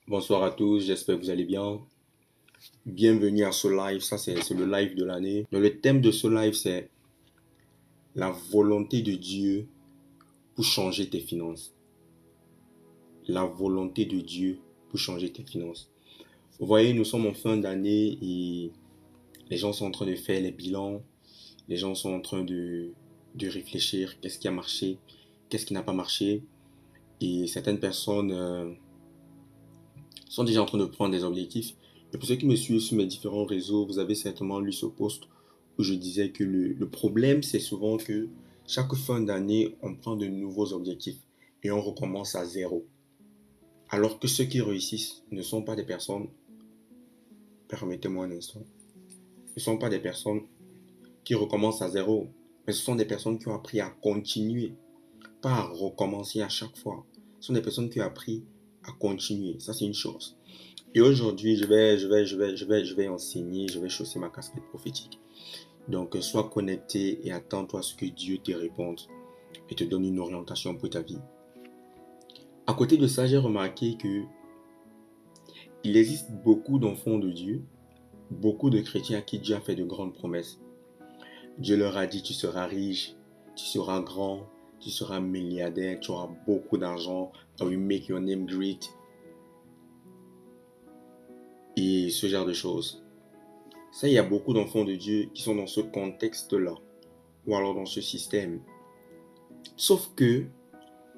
Bonsoir à tous, j'espère que vous allez bien. Bienvenue à ce live, ça c'est le live de l'année. Donc, le thème de ce live c'est la volonté de Dieu pour changer tes finances. La volonté de Dieu pour changer tes finances. Vous voyez, nous sommes en fin d'année et les gens sont en train de faire les bilans. Les gens sont en train de réfléchir, qu'est-ce qui a marché, qu'est-ce qui n'a pas marché. Et certaines personnes sont déjà en train de prendre des objectifs. Et pour ceux qui me suivent sur mes différents réseaux, vous avez certainement lu ce post où je disais que le problème, c'est souvent que chaque fin d'année, on prend de nouveaux objectifs et on recommence à zéro. Alors que ceux qui réussissent ne sont pas des personnes, permettez-moi un instant, ne sont pas des personnes qui recommencent à zéro, mais ce sont des personnes qui ont appris à continuer, pas à recommencer à chaque fois. Ce sont des personnes qui ont appris à continuer. Ça, c'est une chose. Et aujourd'hui, je vais enseigner, je vais chausser ma casquette prophétique. Donc, sois connecté et attends-toi à ce que Dieu te réponde et te donne une orientation pour ta vie. À côté de ça, j'ai remarqué que il existe beaucoup d'enfants de Dieu, beaucoup de chrétiens à qui Dieu a fait de grandes promesses. Dieu leur a dit, tu seras riche, tu seras grand, tu seras milliardaire, tu auras beaucoup d'argent, I will make your name great. Et ce genre de choses. Ça, il y a beaucoup d'enfants de Dieu qui sont dans ce contexte-là, ou alors dans ce système. Sauf que,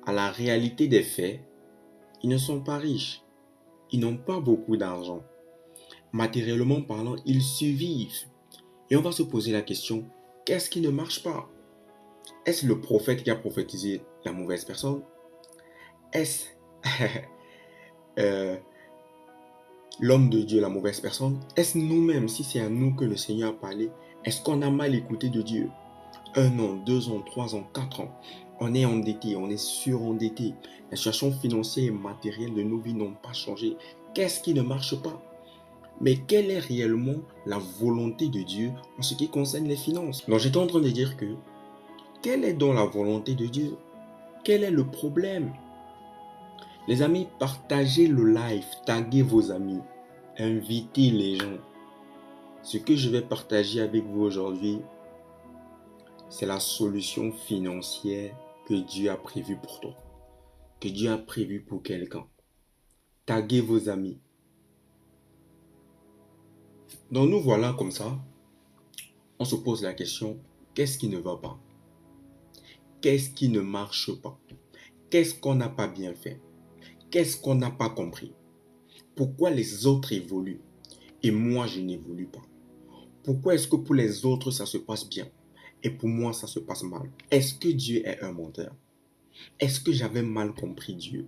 à la réalité des faits, ils ne sont pas riches. Ils n'ont pas beaucoup d'argent. Matériellement parlant, ils survivent. Et on va se poser la question, qu'est-ce qui ne marche pas? Est-ce le prophète qui a prophétisé la mauvaise personne? Est-ce euh, l'homme de Dieu la mauvaise personne? Est-ce nous-mêmes, si c'est à nous que le Seigneur a parlé, est-ce qu'on a mal écouté de Dieu? 1 an, 2 ans, 3 ans, 4 ans, on est endetté, on est surendetté. La situation financière et matérielle de nos vies n'ont pas changé. Qu'est-ce qui ne marche pas? Mais quelle est réellement la volonté de Dieu en ce qui concerne les finances? Donc j'étais en train de dire que, quelle est donc la volonté de Dieu? Quel est le problème? Les amis, partagez le live, taguez vos amis, invitez les gens. Ce que je vais partager avec vous aujourd'hui, c'est la solution financière que Dieu a prévue pour toi, que Dieu a prévue pour quelqu'un. Taguez vos amis. Donc nous voilà comme ça, on se pose la question, qu'est-ce qui ne va pas? Qu'est-ce qui ne marche pas? Qu'est-ce qu'on n'a pas bien fait? Qu'est-ce qu'on n'a pas compris? Pourquoi les autres évoluent et moi je n'évolue pas? Pourquoi est-ce que pour les autres ça se passe bien et pour moi ça se passe mal? Est-ce que Dieu est un menteur? Est-ce que j'avais mal compris Dieu?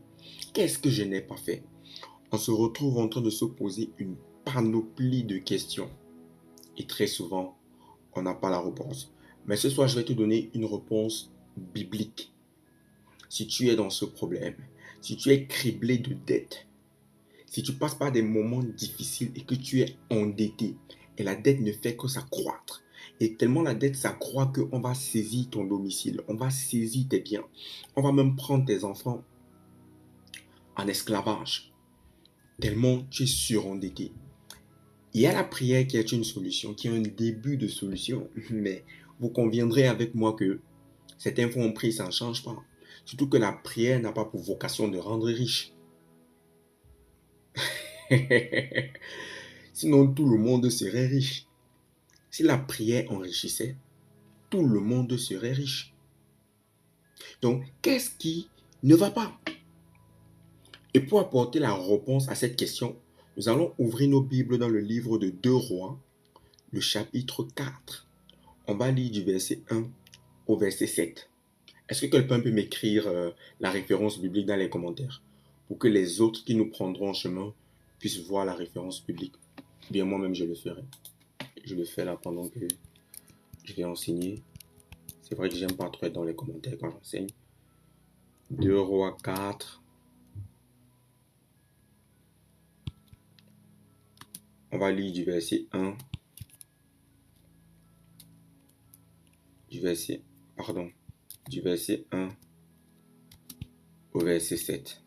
Qu'est-ce que je n'ai pas fait? On se retrouve en train de se poser une panoplie de questions. Et très souvent, on n'a pas la réponse. Mais ce soir, je vais te donner une réponse biblique. Si tu es dans ce problème, si tu es criblé de dettes, si tu passes par des moments difficiles et que tu es endetté, et la dette ne fait que s'accroître, et tellement la dette s'accroît qu'on va saisir ton domicile, on va saisir tes biens, on va même prendre tes enfants en esclavage, tellement tu es surendetté. Il y a la prière qui est une solution, qui est un début de solution, mais vous conviendrez avec moi que certains fois on prie, ça ne change pas. Surtout que la prière n'a pas pour vocation de rendre riche. Sinon, tout le monde serait riche. Si la prière enrichissait, tout le monde serait riche. Donc, qu'est-ce qui ne va pas? Et pour apporter la réponse à cette question, nous allons ouvrir nos Bibles dans le livre de 2 Rois, le chapitre 4. On va lire du verset 1 au verset 7. Est-ce que quelqu'un peut m'écrire la référence biblique dans les commentaires pour que les autres qui nous prendront en chemin puissent voir la référence biblique? Bien, moi-même, je le ferai. Je le fais là pendant que je vais enseigner. C'est vrai que j'aime pas trop être dans les commentaires quand j'enseigne. 2 Rois 4. On va lire du verset 1. Du verset 1 au verset 7.